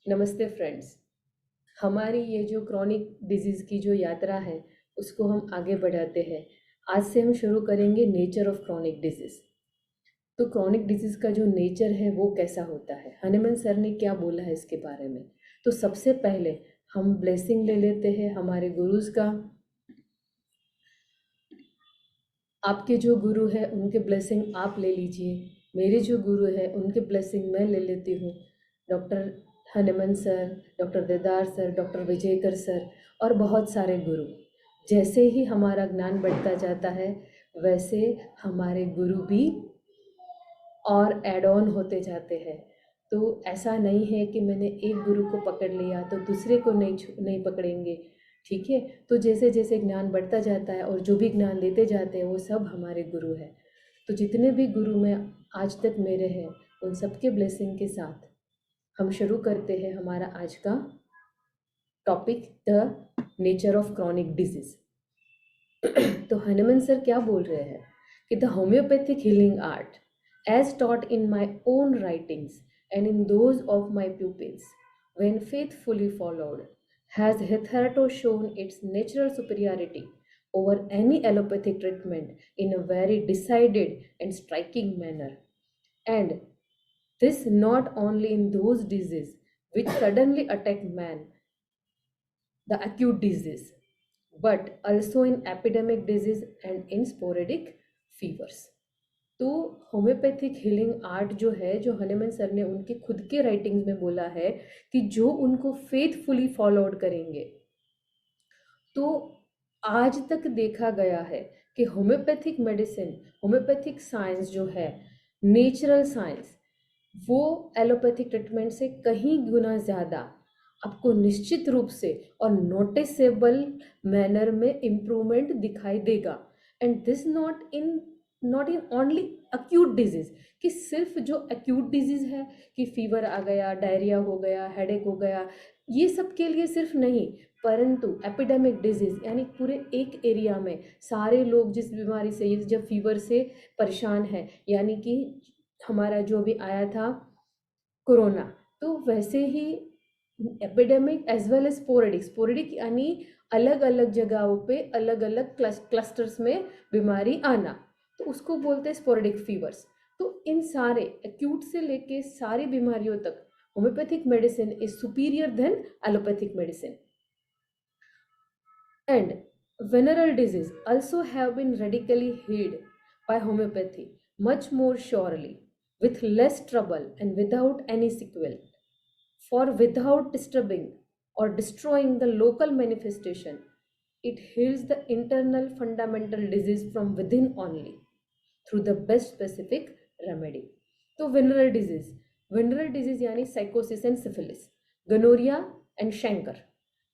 नमस्ते फ्रेंड्स। हमारी ये जो क्रॉनिक डिजीज़ की जो यात्रा है उसको हम आगे बढ़ाते हैं। आज से हम शुरू करेंगे नेचर ऑफ क्रॉनिक डिजीज़। तो क्रॉनिक डिजीज़ का जो नेचर है वो कैसा होता है, हनीमन सर ने क्या बोला है इसके बारे में। तो सबसे पहले हम ब्लेसिंग ले लेते हैं हमारे गुरुज का। आपके जो गुरु है उनके ब्लेसिंग आप ले लीजिए। मेरे जो गुरु है उनके ब्लेसिंग मैं ले लेती हूँ। Doctor Hanuman sir, doctor Dedar sir, doctor Vijaykar sir और बहुत सारे गुरु। जैसे ही हमारा ज्ञान बढ़ता जाता है वैसे हमारे गुरु भी और ऐड ऑन होते जाते हैं। तो ऐसा नहीं है कि मैंने एक गुरु को पकड़ लिया तो दूसरे को नहीं पकड़ेंगे। ठीक है। तो जैसे जैसे ज्ञान बढ़ता जाता है और जो भी ज्ञान देते जाते हैं वो सब हमारे गुरु हैं। तो जितने भी गुरु में आज तक मेरे हैं उन सबके ब्लेसिंग के साथ हम शुरू करते हैं हमारा आज का topic, the nature of chronic disease. तो हनुमान सर क्या बोल रहे हैं कि the homeopathic healing art as taught in my own writings and in those of my pupils, when faithfully followed, has hitherto shown its natural superiority over any allopathic treatment in a very decided and striking manner. And this not only in those diseases which suddenly attack man, the acute disease, but also in epidemic disease and in sporadic fevers. तो homeopathic healing art जो है, जो Hahnemann sir ने उनके खुद के writings में बोला है कि जो उनको फेथफुली फॉलोड करेंगे, तो आज तक देखा गया है कि होम्योपैथिक मेडिसिन, होम्योपैथिक साइंस जो है, नेचुरल साइंस, वो एलोपैथिक ट्रीटमेंट से कहीं गुना ज़्यादा आपको निश्चित रूप से और नोटिसेबल मैनर में इम्प्रूवमेंट दिखाई देगा। And this not in only acute disease, कि सिर्फ जो अक्यूट डिजीज है कि फीवर आ गया, डायरिया हो गया, हेडेक हो गया, ये सब के लिए सिर्फ नहीं, परंतु एपिडेमिक डिजीज यानी पूरे एक एरिया में सारे लोग जिस बीमारी से, जब फीवर से परेशान है, यानी कि हमारा जो भी आया था कोरोना, तो वैसे ही epidemic as well as sporadic, sporadic यानी अलग अलग जगहों पे अलग अलग क्लस्टर्स में बीमारी आना, तो उसको बोलते हैं स्पोरेडिक फीवर्स। तो इन सारे एक्यूट से लेके सारी बीमारियों तक homeopathic medicine is superior than allopathic medicine. And venereal disease also have been radically healed by homeopathy much more surely, with less trouble and without any sequel. For without disturbing or destroying the local manifestation, it heals the internal fundamental disease from within only through the best specific remedy. तो venereal disease यानी साइकोसिस and syphilis, gonorrhoea and Shankar,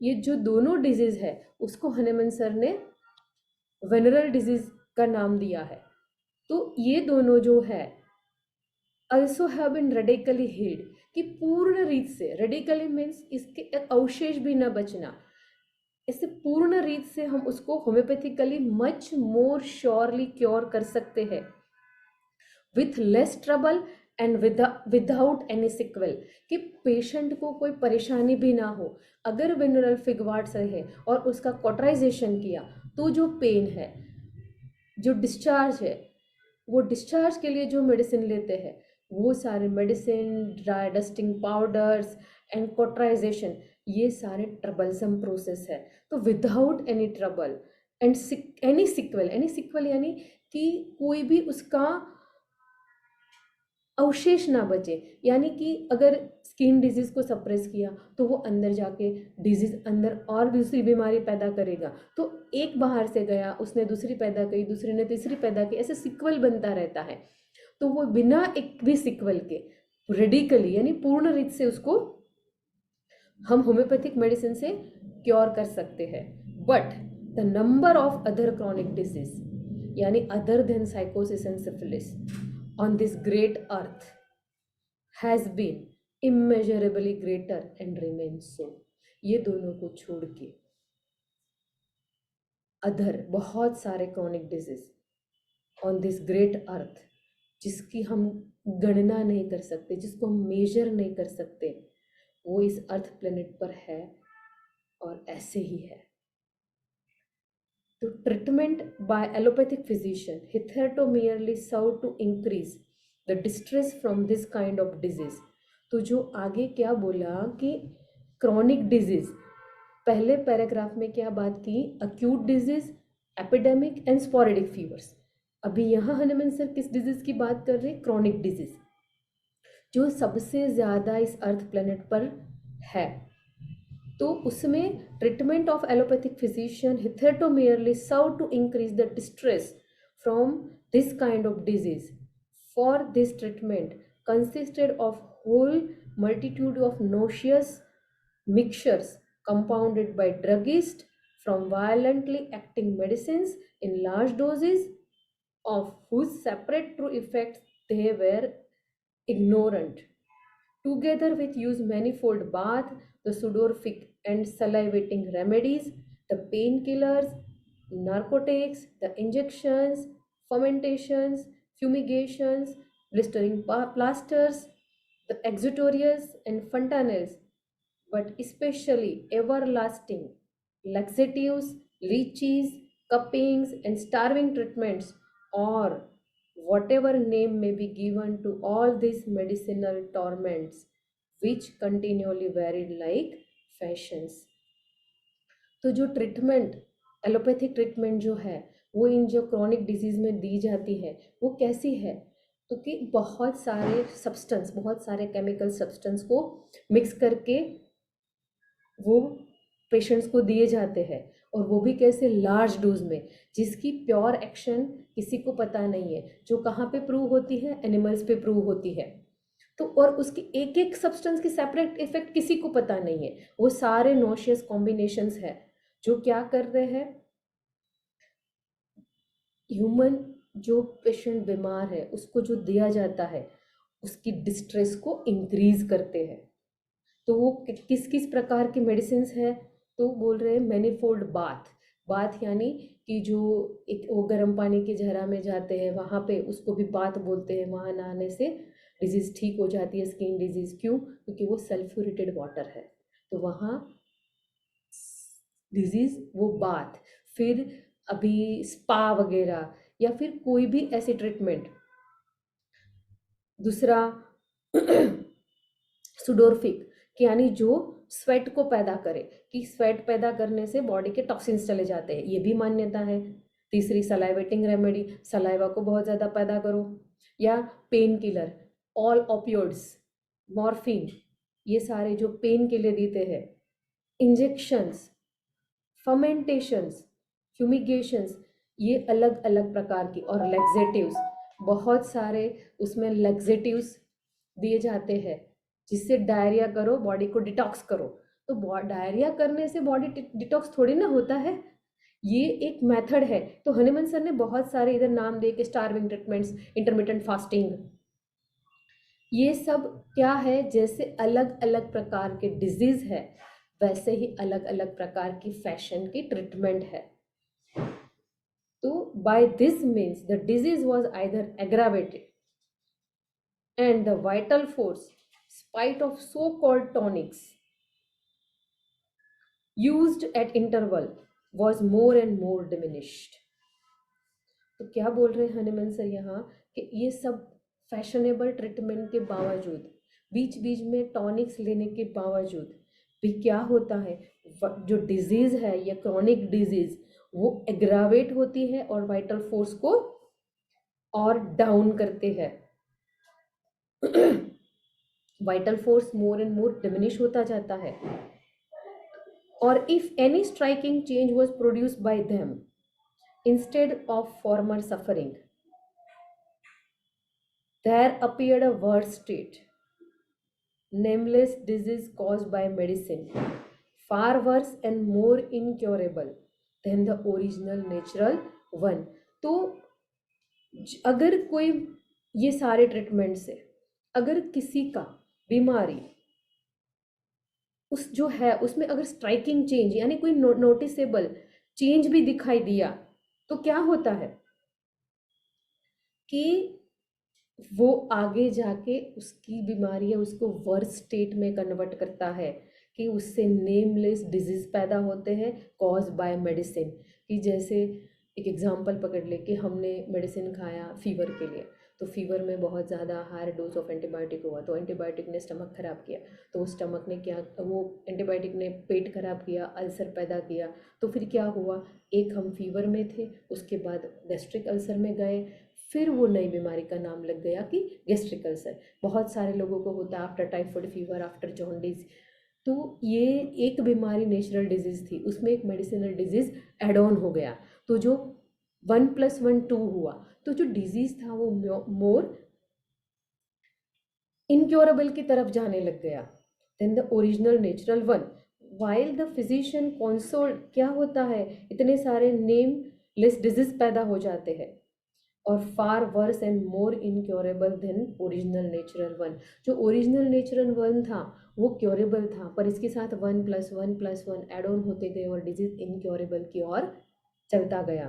ये जो दोनों disease है उसको Hahnemann sir ने venereal disease का नाम दिया है। तो ये दोनों जो है also have been radically healed, कि पूर्ण रीत से, रेडिकली मीन्स इसके एक अवशेष भी न बचना, इससे पूर्ण रीत से हम उसको homeopathically much more surely cure कर सकते हैं, with less trouble and without any sequel, कि पेशेंट को कोई परेशानी भी ना हो। अगर विनरल फिगवार्ड्स रहे और उसका कॉटराइजेशन किया तो जो पेन है, जो डिस्चार्ज है, वो डिस्चार्ज के लिए जो मेडिसिन लेते हैं वो सारे medicine, dry dusting powders and cauterization, ये सारे ट्रबलसम प्रोसेस है। तो without any trouble and any sequel यानी कि कोई भी उसका अवशेष ना बचे, यानी कि अगर स्किन डिजीज को सप्रेस किया तो वो अंदर जाके डिजीज अंदर और दूसरी बीमारी पैदा करेगा, तो एक बाहर से गया, उसने दूसरी पैदा की, दूसरे ने तीसरी पैदा की, ऐसे सिक्वल बनता रहता है। तो वो बिना एक भी सिक्वल के रेडिकली यानी पूर्ण रीत से उसको हम होम्योपैथिक मेडिसिन से क्योर कर सकते हैं। But the number of other chronic disease यानी अदर देन साइकोसिस and syphilis on this great earth has been immeasurably greater and remains so। ये दोनों को छोड़ के अदर बहुत सारे chronic disease on this great earth, जिसकी हम गणना नहीं कर सकते, जिसको हम मेजर नहीं कर सकते, वो इस अर्थ प्लेनेट पर है और ऐसे ही है। तो treatment bye allopathic physician hitherto merely serve to increase the distress from this kind of disease। तो जो आगे क्या बोला कि क्रॉनिक डिजीज, पहले पैराग्राफ में क्या बात की, acute disease, epidemic and sporadic fevers. अभी यहाँ हनुमान सर किस डिजीज की बात कर रहे हैं, क्रॉनिक डिजीज, जो सबसे ज़्यादा इस अर्थ प्लेनेट पर है। तो उसमें treatment of allopathic physician hitherto merely serve to increase the distress from this kind of disease। For this treatment consisted of whole multitude of nauseous mixtures compounded by druggists from violently acting medicines in large doses, of whose separate true effects they were ignorant, together with use manifold bath, the sudorific and salivating remedies, the painkillers, narcotics, the injections, fomentations, fumigations, blistering plasters, the exutorious and fontanelles, but especially everlasting laxatives, leeches, cuppings, and starving treatments, or whatever name may be given to all these medicinal torments, which continually varied like fashions। तो जो treatment, allopathic treatment जो है वो इन जो chronic disease में दी जाती है वो कैसी है, तो कि बहुत सारे सब्सटेंस, बहुत सारे केमिकल सब्सटेंस को मिक्स करके वो पेशेंट्स को दिए जाते हैं, और वो भी कैसे, लार्ज डोज में, जिसकी प्योर एक्शन किसी को पता नहीं है। जो कहाँ पे प्रूव होती है, एनिमल्स पे प्रूव होती है। तो और उसकी एक एक सब्सटेंस की सेपरेट इफेक्ट किसी को पता नहीं है। वो सारे नोशियस कॉम्बिनेशंस है जो क्या कर रहे हैं, ह्यूमन जो पेशेंट बीमार है उसको जो दिया जाता है उसकी डिस्ट्रेस को इंक्रीज करते हैं। तो वो किस किस प्रकार की मेडिसिन है, तो बोल रहे हैं मैनीफोल्ड बाथ। बाथ यानी कि जो एक वो गर्म पानी के झरा में जाते हैं वहाँ पे, उसको भी बाथ बोलते हैं। वहाँ नहाने से डिजीज़ ठीक हो जाती है, स्किन डिजीज़। क्यों? क्योंकि वो सल्फ्यूरेटेड वाटर है, तो वहाँ डिजीज़ वो बाथ। फिर अभी स्पा वगैरह या फिर कोई भी ऐसी ट्रीटमेंट। दूसरा सुडोरफिक, कि यानी जो स्वेट को पैदा करे, कि स्वेट पैदा करने से बॉडी के टॉक्सिन्स चले जाते हैं, ये भी मान्यता है। तीसरी सलाइवेटिंग रेमेडी, सलाइवा को बहुत ज़्यादा पैदा करो। या pain killer, all opioids, morphine, ये सारे जो पेन के लिए देते हैं। इंजेक्शंस, फर्मेंटेशंस, फ्यूमिगेशंस, ये अलग अलग प्रकार की। और लैक्सेटिव्स, बहुत सारे उसमें लैक्सेटिव्स दिए जाते हैं जिससे डायरिया करो, बॉडी को डिटॉक्स करो। तो डायरिया करने से बॉडी डिटॉक्स थोड़ी ना होता है, ये एक मेथड है। तो हनुमान सर ने बहुत सारे इधर नाम दे के, स्टार्विंग ट्रीटमेंट्स, इंटरमिटेंट फास्टिंग, ये सब क्या है, जैसे अलग अलग प्रकार के डिजीज है वैसे ही अलग अलग प्रकार की फैशन की ट्रीटमेंट है। तो by this means the disease was either aggravated and the vital force, spite of so-called tonics used at interval, was more and more diminished। तो क्या बोल रहे हैं हनुमान सर यहाँ, कि ये सब फैशनेबल ट्रीटमेंट के बावजूद, बीच बीच में टॉनिक्स लेने के बावजूद भी क्या होता है, जो डिजीज़ है या क्रॉनिक डिजीज़ वो एग्रावेट होती है और वाइटल फोर्स को और डाउन करते हैं। Vital force more and more diminish होता जाता है। और if any striking change was produced by them instead of former suffering, there appeared a worse state, nameless disease caused by medicine, far worse and more incurable than the original natural one। तो अगर कोई ये सारे treatment से अगर किसी का बीमारी उस जो है उसमें अगर स्ट्राइकिंग चेंज यानी कोई नोटिसेबल चेंज भी दिखाई दिया, तो क्या होता है कि वो आगे जाके उसकी बीमारी है उसको वर्स स्टेट में कन्वर्ट करता है, कि उससे नेमलेस डिजीज़ पैदा होते हैं कॉज बाय मेडिसिन। कि जैसे एक एग्जांपल पकड़ ले कि हमने मेडिसिन खाया फीवर के लिए, तो फीवर में बहुत ज़्यादा हायर डोज ऑफ एंटीबायोटिक हुआ, तो एंटीबायोटिक ने स्टमक ख़राब किया, तो उस स्टमक ने क्या, वो एंटीबायोटिक ने पेट ख़राब किया, अल्सर पैदा किया। तो फिर क्या हुआ, एक हम फीवर में थे, उसके बाद गैस्ट्रिक अल्सर में गए, फिर वो नई बीमारी का नाम लग गया कि गैस्ट्रिक अल्सर। बहुत सारे लोगों को होता है after typhoid fever, after jaundice. तो ये एक बीमारी नेचुरल डिजीज़ थी, उसमें एक मेडिसिनल डिजीज़ एड ऑन हो गया, तो जो 1+1 2 हुआ, तो जो डिजीज़ था वो मोर इनक्योरेबल की तरफ जाने लग गया than the original natural one. While the physician consoled, क्या होता है, इतने सारे नेम लेस डिजीज पैदा हो जाते हैं, और far worse and more incurable than original natural one. जो ओरिजिनल नेचुरल वन था वो क्योरेबल था, पर इसके साथ 1+1+1 एड ऑन होते गए और डिजीज इनक्योरेबल की ओर चलता गया।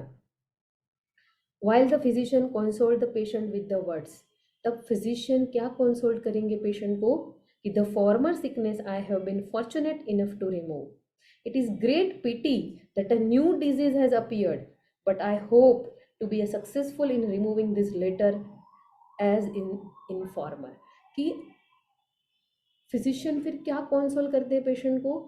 While the physician consoled the patient with the words, तब फिजिशियन क्या कंसोल्ट करेंगे पेशेंट को, कि the former sickness I have been fortunate enough to remove, it is great pity that a new disease has appeared, but I hope to be a successful in removing this latter as in former. कि physician फिर क्या console करते हैं patient को,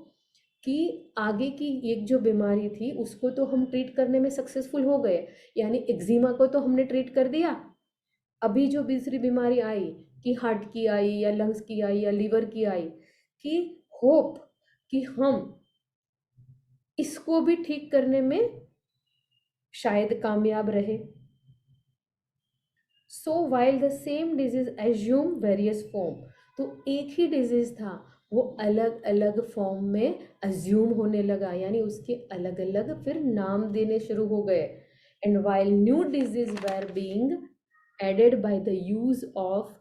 कि आगे की एक जो बीमारी थी उसको तो हम ट्रीट करने में सक्सेसफुल हो गए, यानी एक्जिमा को तो हमने ट्रीट कर दिया, अभी जो दूसरी बीमारी आई, कि हार्ट की आई या लंग्स की आई या लीवर की आई, कि होप कि हम इसको भी ठीक करने में शायद कामयाब रहे। So while the same disease assume various form, तो एक ही डिजीज था वो अलग अलग फॉर्म में अज्यूम होने लगा, यानी उसके अलग अलग फिर नाम देने शुरू हो गए। And while new disease were being added by the use of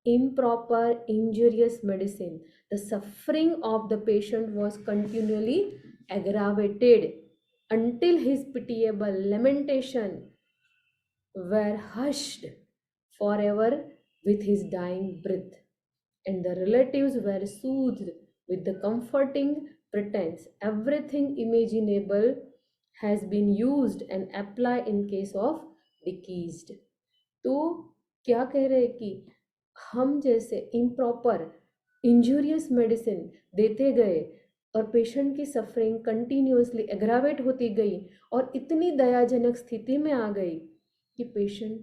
improper injurious medicine, the suffering of the patient was continually aggravated until his pitiable lamentation were hushed forever with his dying breath, and the relatives were soothed with the comforting pretense everything imaginable has been used and applied in case of deceased। तो क्या कह रहे हैं कि हम जैसे improper injurious medicine देते गए और पेशेंट की सफरिंग कंटिन्यूअसली एग्रावेट होती गई और इतनी दयाजनक स्थिति में आ गई कि पेशेंट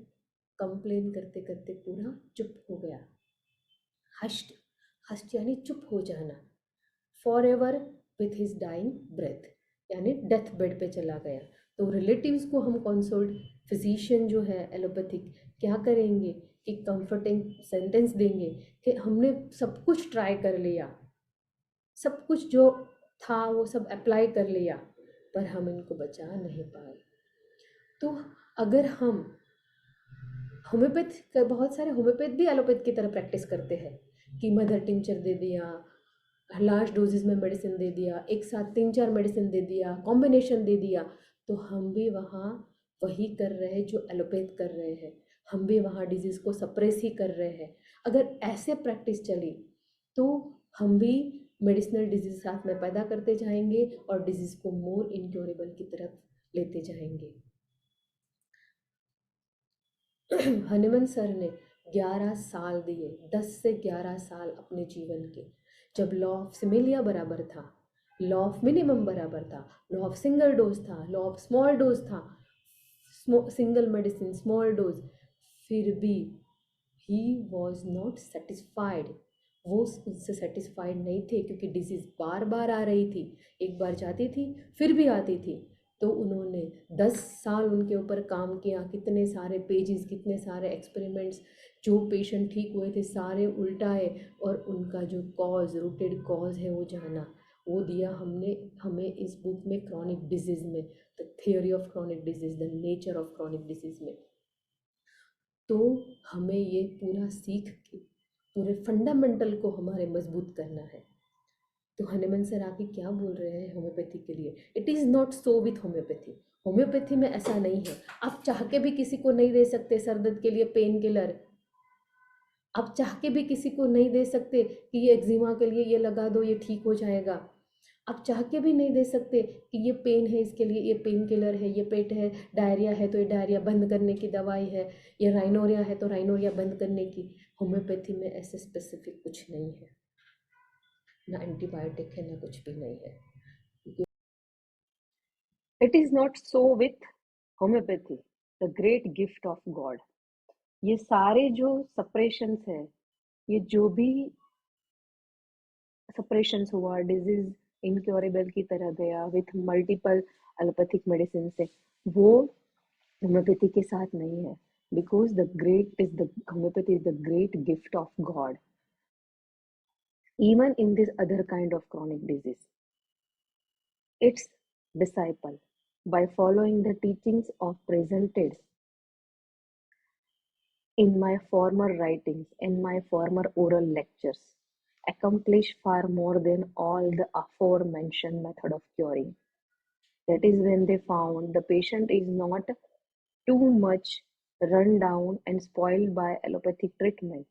कंप्लेन करते करते पूरा चुप हो गया। हस्ट, हस्ट यानी चुप हो जाना, for ever with his dying breath, यानी डेथ बेड पे चला गया। तो रिलेटिव्स को हम कंसल्ट, फिजिशियन जो है एलोपैथिक क्या करेंगे कि कंफर्टिंग सेंटेंस देंगे कि हमने सब कुछ ट्राई कर लिया, सब कुछ जो था वो सब अप्लाई कर लिया, पर हम इनको बचा नहीं पाए। तो अगर हम होम्योपैथ, बहुत सारे होम्योपैथ भी एलोपैथ की तरह प्रैक्टिस करते हैं कि मदर टिंचर दे दिया, लार्ज डोजेस में मेडिसिन दे दिया, एक साथ 3-4 मेडिसिन दे दिया, कॉम्बिनेशन दे दिया, तो हम भी वहाँ वही कर रहे हैं जो एलोपैथ कर रहे हैं, हम भी वहाँ डिजीज़ को सप्रेस ही कर रहे हैं। अगर ऐसे प्रैक्टिस चली तो हम भी मेडिसिनल डिजीज साथ में पैदा करते जाएंगे और डिजीज़ को मोर इनक्योरेबल की तरफ लेते जाएंगे। हनुमान सर ने 11 साल दिए, 10 से 11 साल अपने जीवन के, जब लॉ ऑफ सिमिलिया बराबर था, लॉ ऑफ मिनिमम बराबर था, लॉ ऑफ सिंगल डोज था, लॉ ऑफ स्मॉल डोज था, सिंगल मेडिसिन स्मॉल डोज, फिर भी ही वॉज नॉट सेटिस्फाइड, वो उससे सेटिस्फाइड नहीं थे क्योंकि डिजीज़ बार बार आ रही थी, एक बार जाती थी फिर भी आती थी। तो उन्होंने 10 साल उनके ऊपर काम किया, कितने सारे पेजेस, कितने सारे एक्सपेरिमेंट्स, जो पेशेंट ठीक हुए थे सारे उल्टाए और उनका जो कॉज, रूटेड कॉज है वो जाना, वो दिया हमने हमें इस बुक में क्रॉनिक डिजीज़ में, the theory of chronic disease, the nature of chronic disease में। तो हमें ये पूरा सीख के पूरे फंडामेंटल को हमारे मजबूत करना है। तो हनुमान सर आके क्या बोल रहे हैं होम्योपैथी के लिए, it is not so with homeopathy. Homeopathy में ऐसा नहीं है, आप चाह के भी किसी को नहीं दे सकते सर दर्द के लिए पेन किलर, आप चाह के भी किसी को नहीं दे सकते कि ये एक्जिमा के लिए ये लगा दो, ये ठीक हो जाएगा। आप चाह के भी नहीं दे सकते कि ये पेन है इसके लिए ये पेन किलर है, ये पेट है, डायरिया है तो ये डायरिया बंद करने की दवाई है, ये राइनोरिया है तो राइनोरिया बंद करने की। होम्योपैथी में ऐसे स्पेसिफिक कुछ नहीं है, ना एंटीबायोटिक है, ना कुछ भी नहीं है। It is not so with homeopathy, the great gift of God. ये सारे जो सप्रेशंस है, ये जो भी सप्रेशंस हुआ, डिजीज इनक्योरेबल की तरह गया विथ मल्टीपल एलोपैथिक मेडिसिन से, वो होम्योपैथी के साथ नहीं है। Because the great is the homeopathy is the great gift of God even in this other kind of chronic disease. Its disciple, by following the teachings of presented in my former writings and my former oral lectures, accomplish far more than all the aforementioned method of curing. That is when they found the patient is not too much run down and spoiled by allopathic treatment,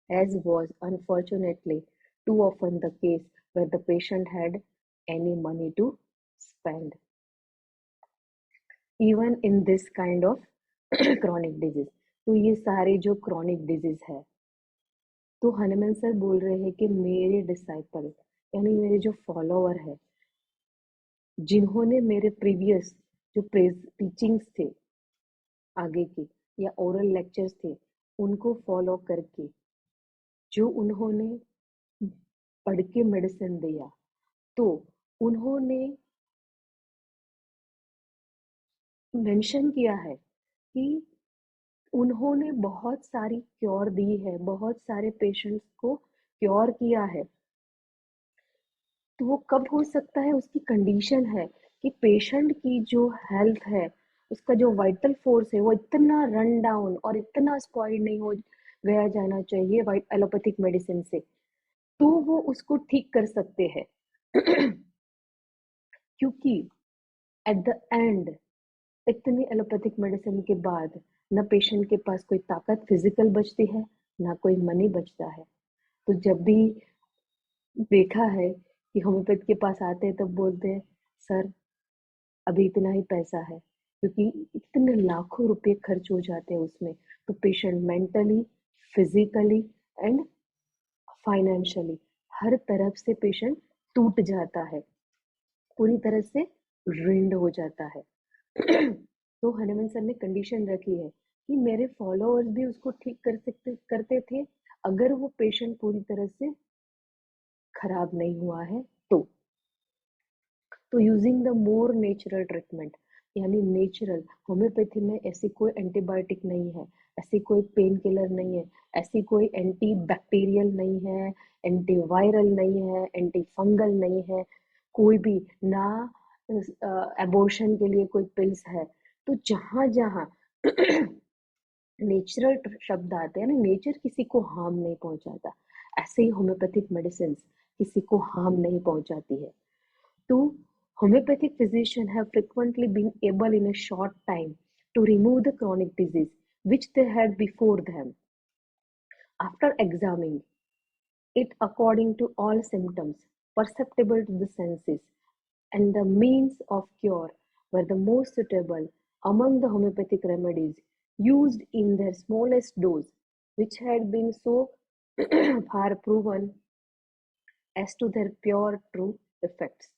as was unfortunately too often the case where the patient had any money to spend. Even in this kind of chronic disease. तो ये सारे जो chronic disease है, तो Hanuman sir बोल रहे हैं कि मेरे डिसाइपल यानी मेरे जो फॉलोअर है, जिन्होंने मेरे प्रीवियस जो टीचिंग्स थे आगे की या ओरल लेक्चर्स थे, उनको फॉलो करके जो उन्होंने पढ़ के मेडिसिन दिया, तो उन्होंने मेंशन किया है कि उन्होंने बहुत सारी क्योर दी है, बहुत सारे पेशेंट्स को क्योर किया है। तो वो कब हो सकता है, उसकी कंडीशन है कि पेशेंट की जो हेल्थ है, उसका जो वाइटल फोर्स है, वो इतना रन डाउन और इतना स्पॉइल नहीं हो गया जाना चाहिए वाइट एलोपैथिक मेडिसिन से, तो वो उसको ठीक कर सकते हैं। क्योंकि एट द एंड इतनी एलोपैथिक मेडिसिन के बाद न पेशेंट के पास कोई ताकत फिजिकल बचती है, ना कोई मनी बचता है। तो जब भी देखा है कि होम्योपैथ के पास आते हैं तब बोलते हैं, सर अभी इतना ही पैसा है, क्योंकि इतने लाखों रुपए खर्च हो जाते हैं उसमें। तो patient mentally, physically and financially हर तरफ से पेशेंट टूट जाता है, पूरी तरह से रिंड हो जाता है। तो हनुमान सर ने कंडीशन रखी है कि मेरे फॉलोअर्स भी उसको ठीक करते थे, अगर वो पेशेंट पूरी तरह से खराब नहीं हुआ है तो। Using the more natural treatment, यानी नेचुरल होम्योपैथी में ऐसी कोई एंटीबायोटिक नहीं है, ऐसी कोई पेन किलर नहीं है, ऐसी कोई एंटी बैक्टीरियल नहीं है, एंटीवायरल नहीं है, एंटी फंगल नहीं है, कोई भी ना एबॉर्शन के लिए कोई पिल्स है। तो जहां जहां नेचुरल शब्द आते हैं ना, नेचर किसी को हार्म नहीं पहुंचाता, ऐसे ही होम्योपैथिक मेडिसिन किसी को हार्म नहीं पहुंचाती है। तो homeopathic physicians have frequently been able in a short time to remove the chronic disease which they had before them after examining it according to all symptoms perceptible to the senses, and the means of cure were the most suitable among the homeopathic remedies used in their smallest dose, which had been so far proven as to their pure true effects.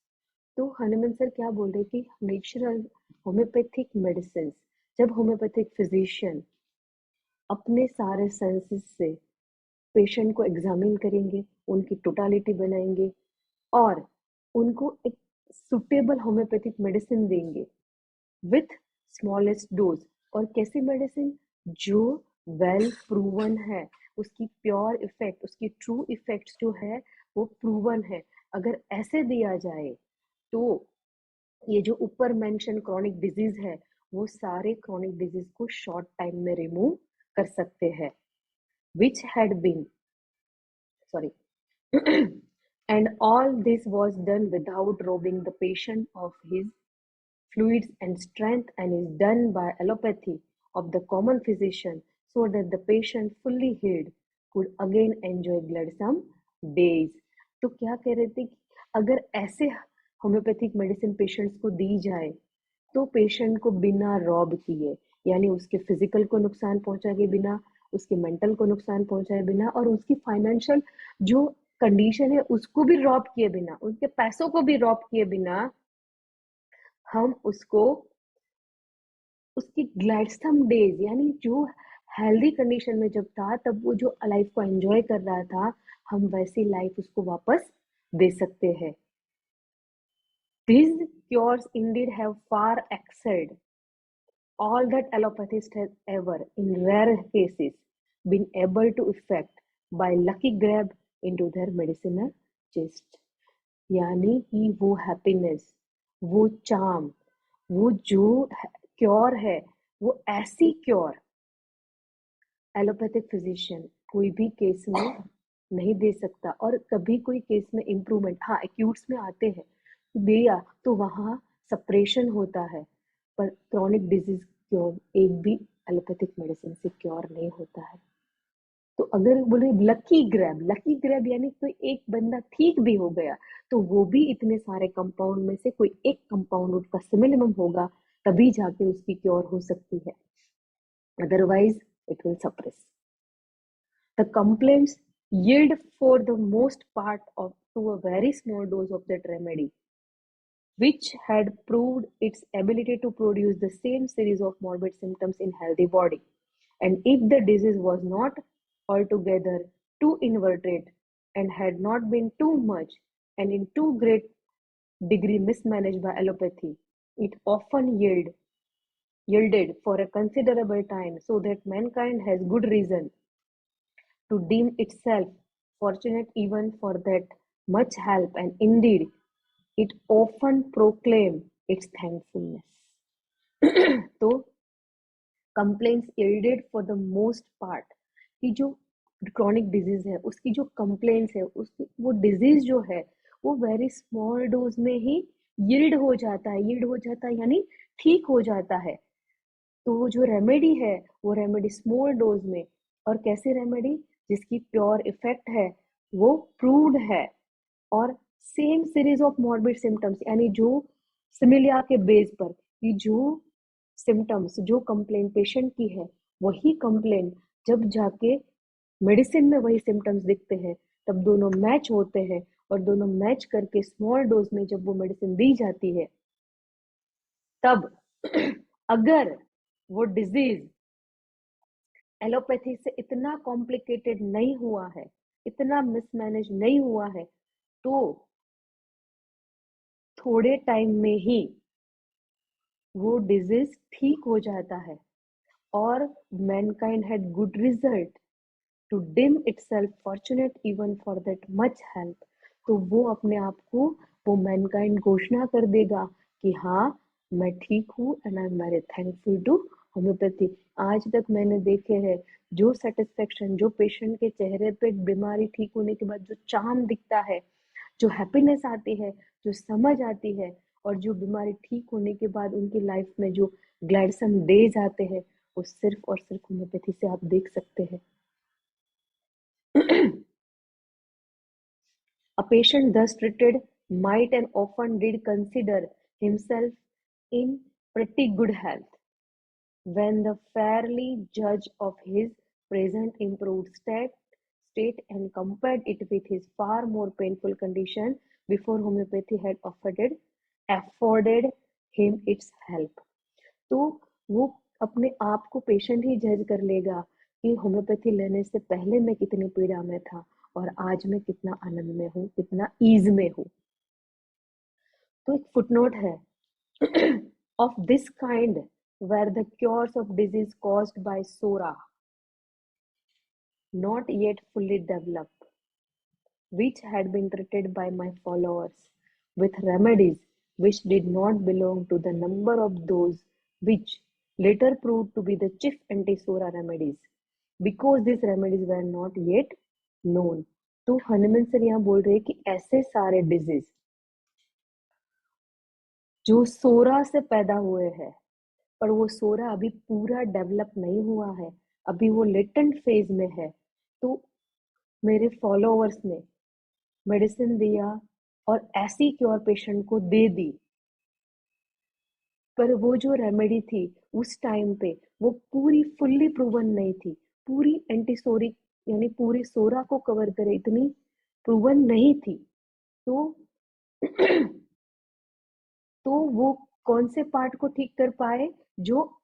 तो Hanuman sir क्या बोल रहे कि natural homeopathic medicine, जब homeopathic physician अपने सारे senses से patient को एग्जामिन करेंगे, उनकी टोटालिटी बनाएंगे और उनको एक सुटेबल होम्योपैथिक मेडिसिन देंगे विथ स्मॉलेस्ट डोज। और कैसी मेडिसिन, जो वेल प्रूवन है, उसकी प्योर इफेक्ट, उसकी ट्रू इफेक्ट्स जो है वो प्रूवन है। अगर ऐसे दिया जाए तो ये जो ऊपर मेंशन क्रॉनिक डिजीज है, वो सारे क्रॉनिक डिजीज को शॉर्ट टाइम में रिमूव कर सकते हैं, which had been sorry and all this was done without robbing the patient of his fluids and strength, and is done by allopathy of the common physician, so that the patient fully healed could again enjoy gladsome days. तो क्या कह रहे थे कि अगर ऐसे homeopathic medicine patients को दी जाए तो पेशेंट को बिना रॉब किए, यानी उसके फिजिकल को नुकसान पहुंचाए के बिना, उसके मेंटल को नुकसान पहुंचाए बिना और उसकी फाइनेंशियल जो कंडीशन है उसको भी रॉब किए बिना, उसके पैसों को भी रॉब किए बिना हम उसको उसकी ग्लैडसम डेज, यानी जो हेल्दी कंडीशन में जब था तब वो जो लाइफ को एंजॉय कर रहा था, हम वैसी लाइफ उसको वापस दे सकते हैं. These cures indeed have far excelled all that allopathists has ever, in rare cases, been able to effect by lucky grab into their medicinal chest. यानी कि वो हैप्पीनेस, वो चार्म, वो जो क्योर है, वो ऐसी क्योर एलोपैथिक फिजिशियन कोई भी केस में नहीं दे सकता. और कभी कोई केस में इम्प्रूवमेंट, हाँ एक्यूट्स में आते हैं दिया तो वहाँ सप्रेशन होता है, पर क्रॉनिक डिजीज क्योर एक भी एलोपैथिक मेडिसिन से क्योर नहीं होता है. तो अगर बोले लकी ग्रैब यानी कोई एक बंदा ठीक भी हो गया तो वो भी इतने सारे कंपाउंड में से कोई एक कंपाउंड उसका सिमिलम होगा तभी जाके उसकी क्योर हो सकती है, otherwise it will suppress. The complaints yield for the most part of to a very small dose of that remedy, which had proved its ability to produce the same series of morbid symptoms in healthy body. And if the disease was not altogether too inverted and had not been too much and in too great degree mismanaged by allopathy, it often yielded for a considerable time, so that mankind has good reason to deem itself fortunate even for that much help, and indeed it often proclaim its thankfulness. तो complaints yielded for the most part की जो chronic disease है उसकी जो complaints है उसकी वो disease जो है वो वेरी स्मॉल डोज में ही यील्ड हो जाता है यानी ठीक हो जाता है. तो वो जो रेमेडी है वो रेमेडी स्मॉल डोज में, और कैसी रेमेडी जिसकी प्योर इफेक्ट है वो प्रूव्ड है, और same series of morbid symptoms यानी जो सिमिलिया के बेस पर कि जो सिम्टम्स जो कंप्लेंट पेशेंट की है वही कंप्लेंट जब जाके मेडिसिन में वही सिम्टम्स दिखते हैं तब दोनों मैच होते हैं, और दोनों मैच करके स्मॉल डोज में जब वो मेडिसिन दी जाती है तब अगर वो डिजीज एलोपैथी से इतना कॉम्प्लिकेटेड नहीं हुआ है, इतना मिसमैनेज नहीं हुआ है, तो थोड़े टाइम में ही वो डिजीज ठीक हो जाता है. और mankind had good result to dim itself fortunate even for that much help. तो वो अपने आप को वो मैनकाइंड घोषणा कर देगा कि हाँ मैं ठीक हूँ and I am very thankful to homeopathy. आज तक मैंने देखे हैं जो सेटिस्फेक्शन जो पेशेंट के चेहरे पे बीमारी ठीक होने के बाद जो चार्म दिखता है, जो हैप्पीनेस आती है, जो समझ आती है, और जो बीमारी ठीक होने के बाद उनकी लाइफ में जो ग्लैडसम डेज आते हैं वो सिर्फ और सिर्फ होम्योपैथी से आप देख सकते हैं. A patient thus treated might and often did consider himself in pretty good health, when the fairly judge of his present improved state and compared it with his far more painful condition before homeopathy had afforded him its help. तो वो अपने आप को patient ही जज कर लेगा कि homeopathy लेने से पहले मैं कितनी पीड़ा में था और आज मैं कितना आनंद में हूँ, कितना ईज में हूँ. तो एक फुटनोट है of this kind were the cures of disease caused by sora, not yet fully developed, which had been treated by my followers with remedies which did not belong to the number of those which later proved to be the chief anti-sora remedies, because these remedies were not yet known. तो Hanuman sir यहाँ बोल रहे हैं कि ऐसे सारे disease जो सोरा से पैदा हुए हैं पर वो सोरा अभी पूरा डेवलप नहीं हुआ है, अभी वो लेटेंट फेज में है, तो मेरे फॉलोअर्स ने मेडिसिन दिया और ऐसी क्योर पेशेंट को दे दी, पर वो जो रेमेडी थी उस टाइम पे वो पूरी फुल्ली प्रूवन नहीं थी, पूरी एंटीसोरिक यानी पूरी सोरा को कवर करे इतनी प्रूवन नहीं थी। तो तो वो कौन से पार्ट को ठीक कर पाए, जो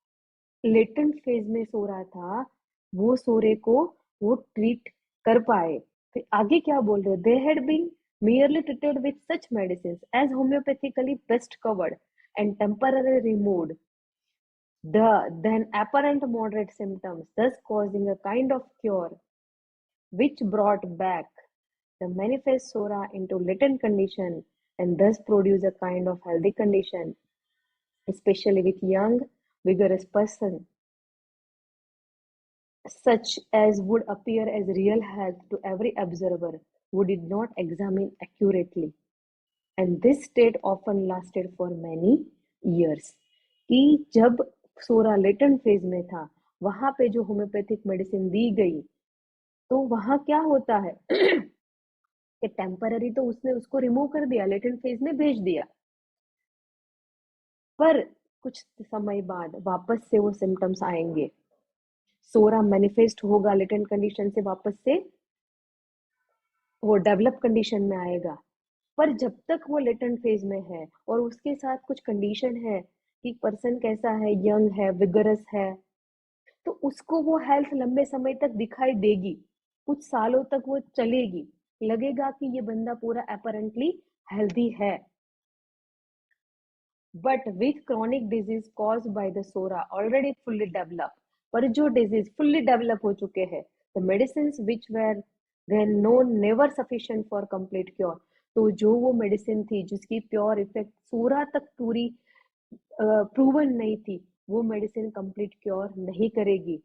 लेटेंट फेज में सो रहा था, वो सोरे को वो ट्रीट कर पाए। फिर आगे क्या बोल रहे, they had been merely treated with such medicines as homeopathically best covered and temporarily removed the then apparent moderate symptoms, thus causing a kind of cure which brought back the manifest sora into latent condition and thus produce a kind of healthy condition, especially with young, vigorous person, such as would appear as real health to every observer who did not examine accurately. And this state often lasted for many years. कि जब सोरा latent phase में था, वहां पे जो homeopathic medicine दी गई, तो वहां क्या होता है कि टेम्पररी तो उसने उसको रिमूव कर दिया, लेटेंट फेज में भेज दिया, पर कुछ समय बाद वापस से वो सिम्टम्स आएंगे, सोरा मैनिफेस्ट होगा लेटेंट कंडीशन से, वापस से वो डेवलप कंडीशन में आएगा। पर जब तक वो लेटेंट फेज में है और उसके साथ कुछ कंडीशन है कि पर्सन कैसा है, यंग है, विगरस है, तो उसको वो हेल्थ लंबे समय तक दिखाई देगी, कुछ सालों तक वो चलेगी, लगेगा कि ये बंदा पूरा अपरेंटली हेल्दी है। But with chronic disease caused by the psora already fully develop, पर जो डिजीज फुल्ली डेवलप हो चुके हैं, the medicine which were then known never sufficient for complete cure, तो जो वो मेडिसिन थी जिसकी प्योर इफेक्ट सोरा तक पूरी प्रूवन नहीं थी, वो मेडिसिन कंप्लीट क्योर नहीं करेगी।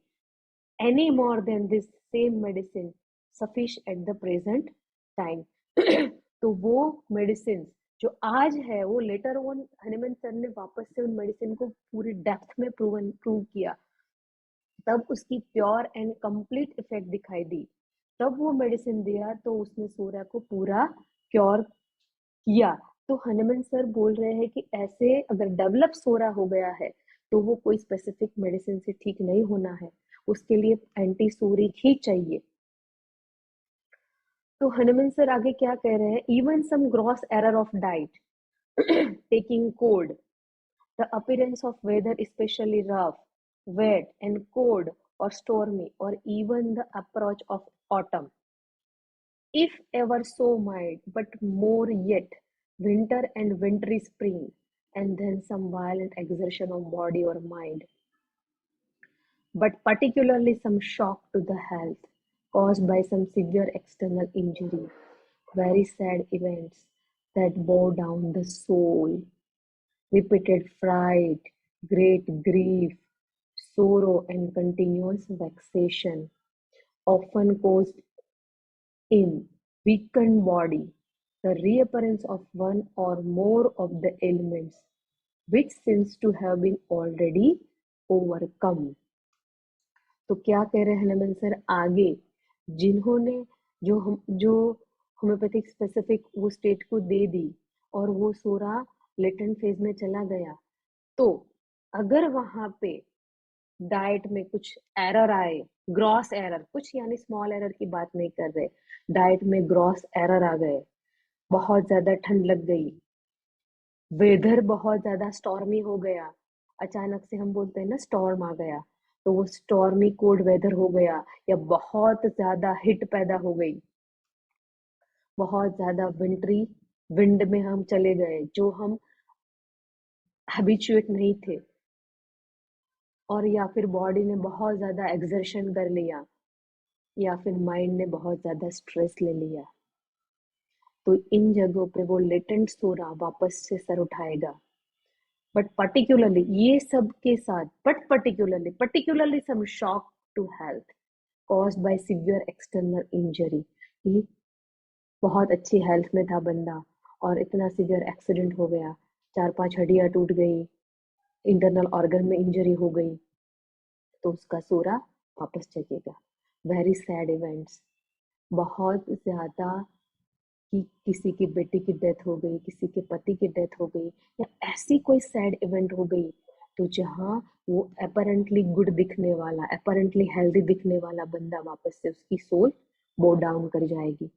Any more than this same medicine suffice at the present time. तो वो मेडिसिन जो आज है, वो लेटर ऑन हनीमन सर ने वापस से उन मेडिसिन को पूरी डेप्थ में प्रूव किया, तब उसकी प्योर एंड कंप्लीट इफेक्ट दिखाई दी, तब वो मेडिसिन दिया तो उसने सोरा को पूरा क्योर किया। तो हनुमान सर बोल रहे हैं कि ऐसे अगर डेवलप सोरा हो गया है, तो वो कोई स्पेसिफिक मेडिसिन से ठीक नहीं होना है, उसके लिए एंटी सोरिक ही चाहिए। तो हनुमान सर आगे क्या कह रहे हैं, even some gross error of diet, taking cold, the appearance of weather especially rough, wet and cold or stormy, or even the approach of autumn, if ever so mild, but more yet winter and wintry spring, and then some violent exertion of body or mind, but particularly some shock to the health caused by some severe external injury, very sad events that bow down the soul, repeated fright, great grief, sorrow, and continuous vexation, often caused in weakened body, the reappearance of one or more of the ailments, which seems to have been already overcome. तो क्या कह रहे हैं Hanuman sir आगे, जिन्होंने जो homeopathic specific वो state को दे दी और वो सोरा लेटेंट फेज में चला गया, तो अगर वहां पे डाइट में कुछ एरर आए, ग्रॉस एरर, कुछ यानी स्मॉल एरर की बात नहीं कर रहे, डाइट में ग्रॉस एरर आ गए, बहुत ज्यादा ठंड लग गई, वेदर बहुत ज्यादा स्टॉर्मी हो गया, अचानक से हम बोलते हैं ना स्टॉर्म आ गया, तो वो स्टॉर्मी कोल्ड वेदर हो गया, या बहुत ज्यादा हिट पैदा हो गई, बहुत ज्यादा विंटरी विंड में हम चले गए जो हम हैबिचुएट नहीं थे, और या फिर बॉडी ने बहुत ज्यादा एक्सर्शन कर लिया, या फिर माइंड ने बहुत ज्यादा स्ट्रेस ले लिया, तो इन जगहों पे वो लेटेंट सोरा वापस से सर उठाएगा। बट पर्टिकुलरली ये सब के साथ, but particularly some shock to health caused by severe external injury, बहुत अच्छी हेल्थ में था बंदा और इतना सिवियर एक्सीडेंट हो गया, 4-5 हड्डियां टूट गई, इंटरनल ऑर्गन में इंजरी हो गई, तो उसका सोरा वापस जगेगा। वेरी सैड इवेंट्स, बहुत ज़्यादा, कि किसी की बेटी की डेथ हो गई, किसी के पति की डेथ हो गई, या ऐसी कोई सैड इवेंट हो गई, तो जहाँ वो अपरेंटली गुड दिखने वाला, अपरेंटली हेल्दी दिखने वाला बंदा, वापस से उसकी सोल बो डाउन कर जाएगी।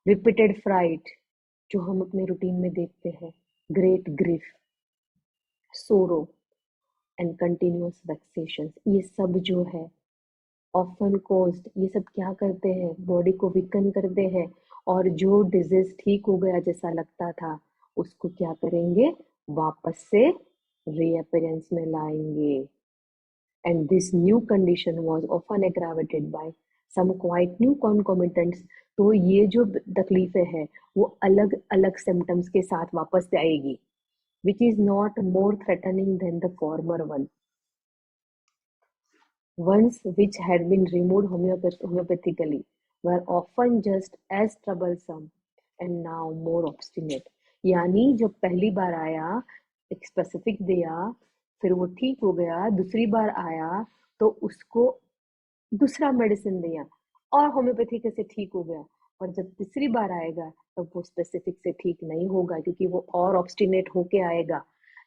रिपीटेड फ्राइट, जो हम अपने रूटीन में देखते हैं, great grief, sorrow and continuous vexations, ये सब जो है ऑफन कॉज्ड, ये सब क्या करते हैं, बॉडी को वीकन करते हैं, और जो डिजीज ठीक हो गया जैसा लगता था, उसको क्या करेंगे, वापस से रीअपेरेंस में लाएंगे। And this new condition was often aggravated by some quite new concomitants. तो ये जो तकलीफें हैं वो अलग अलग सिम्टम्स के साथ वापस से आएगी, which is not more threatening than the former one. Ones which had been removed homeopathically were often just as troublesome and now more obstinate. यानी जब पहली बार आया, एक स्पेसिफिक दिया, फिर वो ठीक हो गया, दूसरी बार आया तो उसको दूसरा मेडिसिन दिया और होम्योपैथिक से ठीक हो गया। और जब तीसरी बार आएगा तब वो स्पेसिफिक से ठीक नहीं होगा, क्योंकि वो और ऑब्स्टिनेट होके आएगा।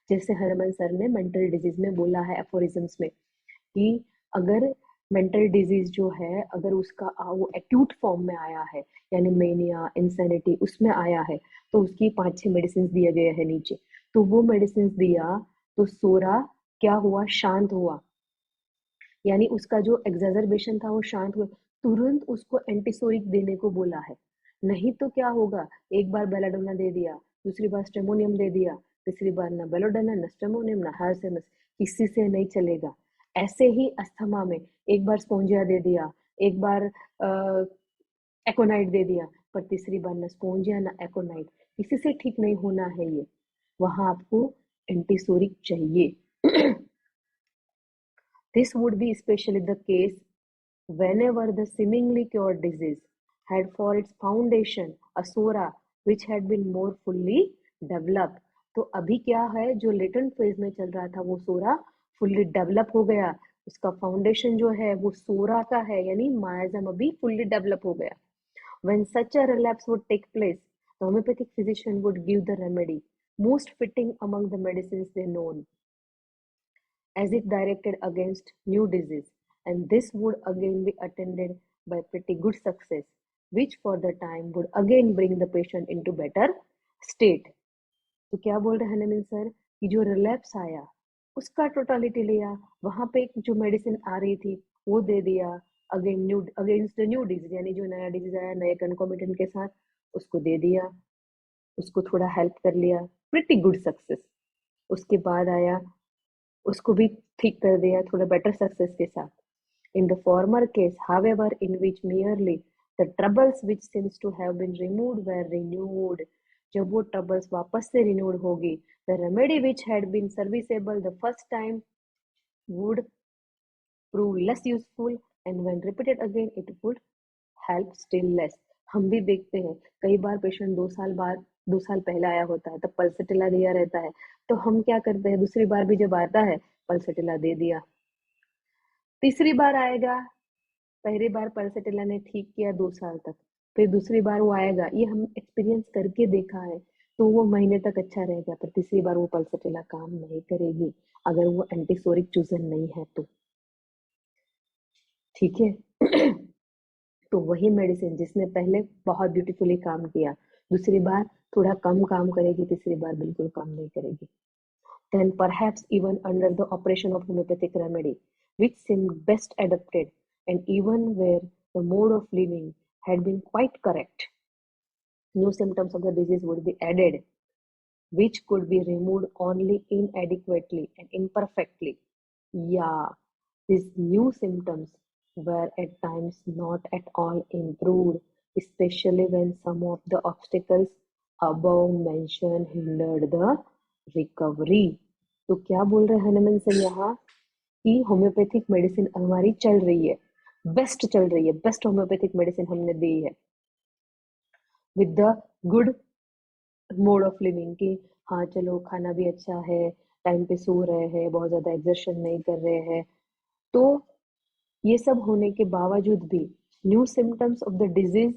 जैसे हरमन सर ने मेंटल डिजीज में बोला है एफोरिज्म्स में, कि अगर मेंटल डिजीज जो है, अगर उसका वो एक्यूट फॉर्म में आया है, यानी मेनिया, इंसैनिटी, उसमें आया है, तो उसकी 5-6 मेडिसिन दिए गए हैं नीचे। तो वो मेडिसिन दिया तो सोरा क्या हुआ, शांत हुआ, यानी उसका जो एग्जैजरबेशन था वो शांत हुआ। तुरंत उसको एंटीसोरिक देने को बोला है। नहीं तो क्या होगा, एक बार बेलाडोना दे दिया, दूसरी बार स्टेमोनियम दे दिया, तीसरी बार ना बेलोडोना, ना स्टेमोनियम, ना हारसेमस, किसी से नहीं चलेगा। ऐसे ही अस्थमा में एक बार स्पोंजिया दे दिया, एक बार एकोनाइट दे दिया, पर तीसरी बार ना स्पोंजिया ना एकोनाइट, किसी से ठीक नहीं होना है ये, वहां आपको एंटीसोरिक चाहिए। This would be especially the case whenever the seemingly cured disease had for its foundation a sora which had been more fully developed. तो अभी क्या है, जो लेटेंट फेज में चल रहा था वो सोरा फुल्ली डेवलप हो गया, उसका फाउंडेशन जो है वो सोरा का है, यानी मायाजम अभी फुल्ली डेवलप हो गया। When such a relapse would take place, the homeopathic physician would give the remedy most fitting among the medicines they known, as if directed against new disease, and this would again be attended by pretty good success, which for the time would again bring the patient into better state. तो क्या बोल रहे हैं नमिन sir, कि जो relapse आया उसका totality लिया, वहां पे जो मेडिसिन आ रही थी वो दे दिया, again new against the new disease, यानी जो नया डिजीज आया नए कंकोमिटेंट के साथ उसको दे दिया, उसको थोड़ा हेल्प कर लिया, प्रिटी गुड सक्सेस। उसके बाद आया, उसको भी ठीक कर दिया थोड़ा बेटर सक्सेस के साथ। In the former case, however, in which merely the troubles which seems to have been removed were renewed, जब वो troubles वापस से renewed होगी, the remedy which had been serviceable the first time would prove less useful, and when repeated again it would help still less. हम भी देखते हैं कई बार पेशेंट 2 साल बाद, 2 साल पहले आया होता है, तब पल्सटिला दिया रहता है, तो हम क्या करते हैं, दूसरी बार भी जब आता है पल्सटिला दे दिया, तीसरी बार आएगा, पहली बार पल्सटिला ने ठीक किया 2 साल तक, फिर दूसरी बार वो आएगा, ये हम एक्सपीरियंस करके देखा है, तो वो महीने तक अच्छा रहेगा, पर तीसरी बार वो पल्सटिला काम नहीं करेगी अगर वो एंटीसोरिक चूजन नहीं है तो। ठीक है। तो वही मेडिसिन जिसने पहले बहुत ब्यूटीफुली काम किया, दूसरी बार थोड़ा कम काम करेगी, तीसरी बार बिल्कुल काम नहीं करेगी। Then perhaps even under the operation of homeopathic remedy, which seemed best adapted, and even where the mode of living had been quite correct, new symptoms of the disease would be added, which could be removed only inadequately and imperfectly. Yeah, these new symptoms were at times not at all improved, especially when some of the obstacles above mentioned hindered the recovery. तो क्या बोल रहे हैं Hanuman sir यहाँ, कि homeopathic medicine हमारी चल रही है, बेस्ट चल रही है, बेस्ट होम्योपैथिक मेडिसिन हमने दी है, with the good mode of living, कि हाँ चलो खाना भी अच्छा है, टाइम पे सो रहे हैं, बहुत ज्यादा एक्सर्शन नहीं कर रहे हैं, तो ये सब होने के बावजूद भी new symptoms of the disease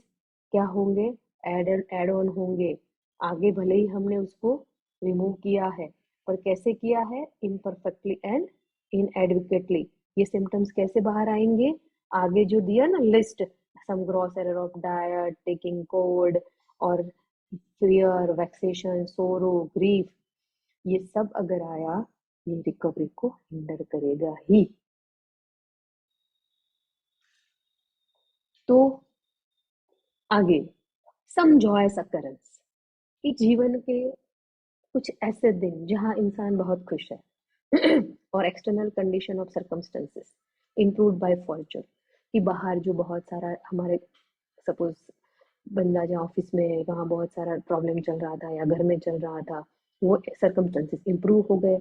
क्या होंगे, एड ऑन होंगे। आगे भले ही हमने उसको रिमूव किया है, पर कैसे किया है, इम्परफेक्टली एंड इनएडुकेटली। ये सिम्टम्स कैसे बाहर आएंगे, आगे जो दिया ना list, some gross error of diet, taking cold, और फियर, वैक्सेशन, सोरो, ग्रीफ, ये सब अगर आया, ये रिकवरी को हिंडर करेगा ही। तो आगे सम जॉयस अकरेंस, कि जीवन के कुछ ऐसे दिन जहां इंसान बहुत खुश है और external condition of circumstances improved by fortune, कि बाहर जो बहुत सारा हमारे, सपोज बंदा जहाँ ऑफिस में है वहाँ बहुत सारा प्रॉब्लम चल रहा था या घर में चल रहा था, वो सर्कमस्टेंसेस इम्प्रूव हो गए,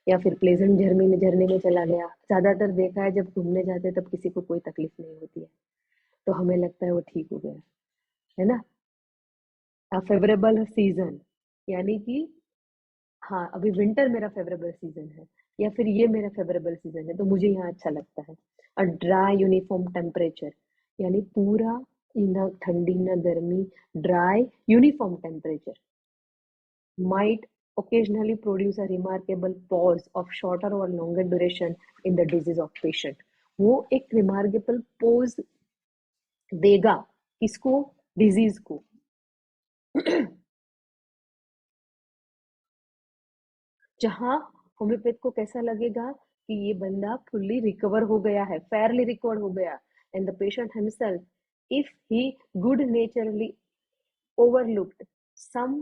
या फिर प्लेजेंट झरने में चला गया। ज्यादातर देखा है जब घूमने जाते हैं तब किसी को कोई तकलीफ नहीं होती है, तो हमें लगता है वो ठीक हो गया, है ना। फेवरेबल सीजन, यानी कि हाँ अभी विंटर मेरा फेवरेबल सीजन है, या फिर ये मेरा फेवरेबल सीजन है तो मुझे यहाँ अच्छा लगता है। और ड्राई यूनिफॉर्म टेम्परेचर, यानी पूरा ना ठंडी ना गर्मी, dry uniform temperature might occasionally produce a remarkable pause of shorter or longer duration in the disease of patient। वो एक रिमार्केबल पोज देगा, किसको, डिजीज को। जहां होम्योपैथ को कैसा लगेगा कि ये बंदा फुल्ली रिकवर हो गया है, फेयरली रिकवर हो गया, and the patient himself, if he good naturally overlooked some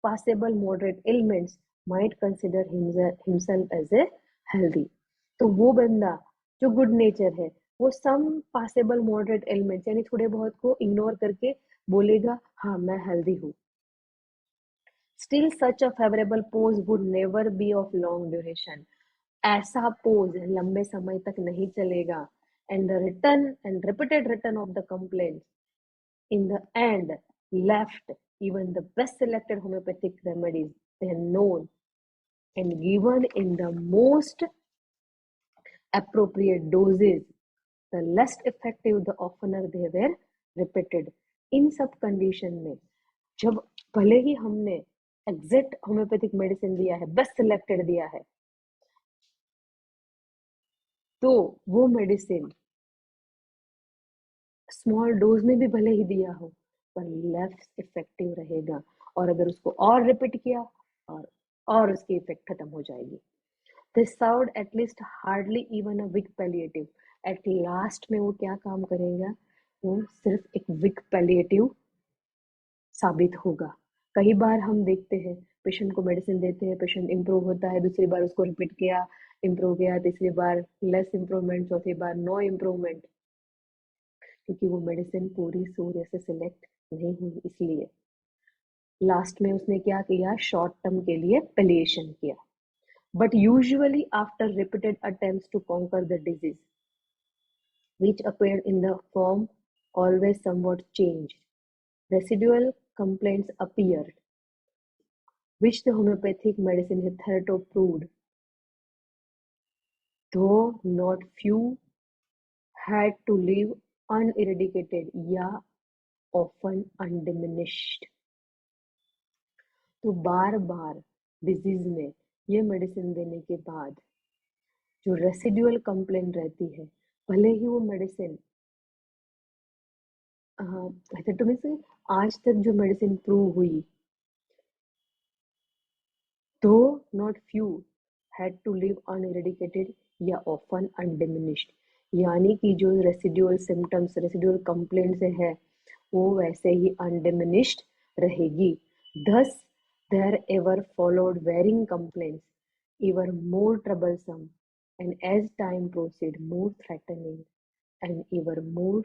possible moderate ailments, might consider himself as a healthy। तो वो बंदा जो गुड नेचर है, वो सम पॉसिबल मॉडरेट एलिमेंट्स यानी थोड़े बहुत को इग्नोर करके बोलेगा हाँ मैं हेल्दी हूँ। Still such a favourable pose would never be of long duration. ऐसा पोज लंबे समय तक नहीं चलेगा, and the return and repeated return of the complaint in the end left even the best selected homeopathic remedies when known and given in the most appropriate doses, the less effective the oftener they were repeated। इन सब condition में जब भले ही हमने exact homeopathic medicine दिया है, best selected दिया है, तो वो मेडिसिन स्मॉल डोज में भी भले ही दिया हो पर लेस इफेक्टिव रहेगा, और अगर उसको और रिपीट किया और उसकी इफेक्ट खत्म हो जाएगी। This sound at least hardly even a week palliative. At last में वो क्या काम करेगा, वो सिर्फ एक वीक पैलिएटिव साबित होगा। कई बार हम देखते हैं पेशेंट को मेडिसिन देते हैं, पेशेंट इम्प्रूव होता है, दूसरी बार उसको रिपीट किया, इम्प्रूव किया, तीसरी बार लेस इम्प्रूवमेंट, चौथी बार नो इम्प्रूवमेंट, क्योंकि वो मेडिसिन पूरी सूर्य से सिलेक्ट नहीं हुई। इसलिए लास्ट में उसने क्या किया, शॉर्ट टर्म के लिए पेलिएशन किया। But usually after repeated attempts to conquer the disease which appeared in the form always somewhat changed, residual complaints appeared, which the homeopathic medicine hitherto proved, though not few, had to live uneradicated या often undiminished। तो बार बार disease में ये medicine देने के बाद जो residual complaint रहती है, भले ही वो मेडिसिन तो मीन्स आज तक जो मेडिसिन प्रूव हुई, तो not few had to live uneradicated या ऑफन अनडिमिनिश्ड, यानी कि जो रेसिडुअल सिम्टम्स, रेसिडुअल कंप्लेंट से है, वो वैसे ही अनडिमिनिश्ड रहेगी। thus there ever followed varying complaints, even more troublesome, and as time proceeded more threatening, and even more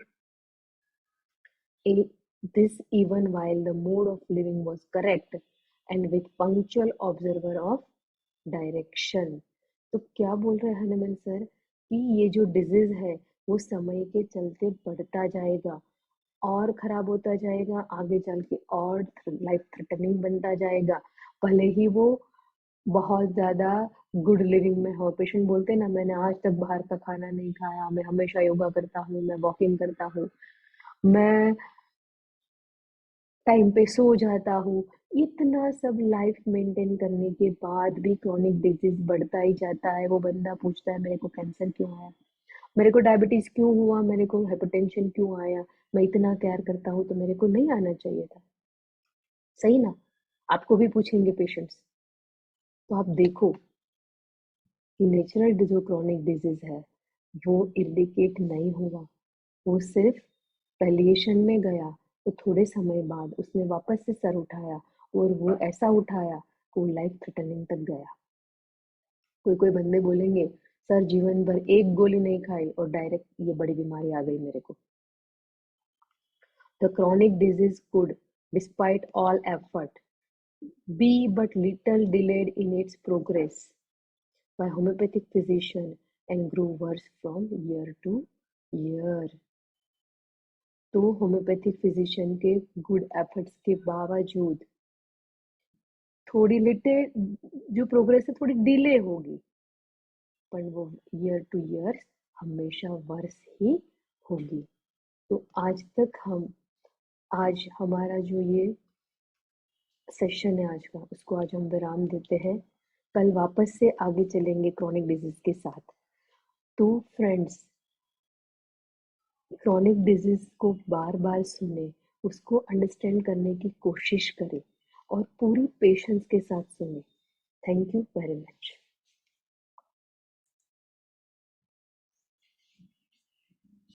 this even while the mode of living was correct and with punctual observer of direction. तो क्या बोल रहे हैं Hanuman sir कि ये जो disease है वो समय के चलते बढ़ता जाएगा और खराब होता जाएगा, आगे चल के और लाइफ थ्रेटनिंग बनता जाएगा, भले ही वो बहुत ज़्यादा गुड लिविंग में हो। पेशेंट बोलते हैं ना, मैंने आज तक बाहर का खाना नहीं खाया, मैं हमेशा योगा करता हूँ, मैं वॉकिंग करता हूँ, मैं टाइम पे सो जाता हूँ। इतना सब लाइफ मेंटेन करने के बाद भी क्रॉनिक डिजीज बढ़ता ही जाता है। वो बंदा पूछता है मेरे को कैंसर क्यों आया, मेरे को डायबिटीज क्यों हुआ, मेरे को हाइपरटेंशन क्यों आया, मैं इतना केयर करता हूँ तो मेरे को नहीं आना चाहिए था। सही ना? आपको भी पूछेंगे पेशेंट्स। तो आप देखो कि नेचुरल जो क्रॉनिक डिजीज है वो इरिडिकेट नहीं हुआ, वो सिर्फ पैलिएशन में गया, तो थोड़े समय बाद उसने वापस से सर उठाया, और वो ऐसा उठाया कि वो लाइफ थ्रेटनिंग तक गया। कोई कोई बंदे बोलेंगे सर जीवन भर एक गोली नहीं खाई और डायरेक्ट ये बड़ी बीमारी आ गई मेरे को। The chronic disease could, despite all effort, be but little delayed in its progress by homeopathic physician and grew worse from year to year। तो होम्योपैथिक फिजिशियन के गुड एफर्ट्स के बावजूद थोड़ी लिटिल जो प्रोग्रेस है थोड़ी डिले होगी, पर वो ईयर टू ईयर हमेशा वर्स ही होगी। तो आज हमारा जो ये सेशन है आज का, उसको आज हम विराम देते हैं। कल वापस से आगे चलेंगे क्रॉनिक डिजीज के साथ। तो फ्रेंड्स, क्रॉनिक डिजीज को बार बार सुने, उसको अंडरस्टैंड करने की कोशिश करें और पूरी पेशेंस के साथ सुने। Thank you very much.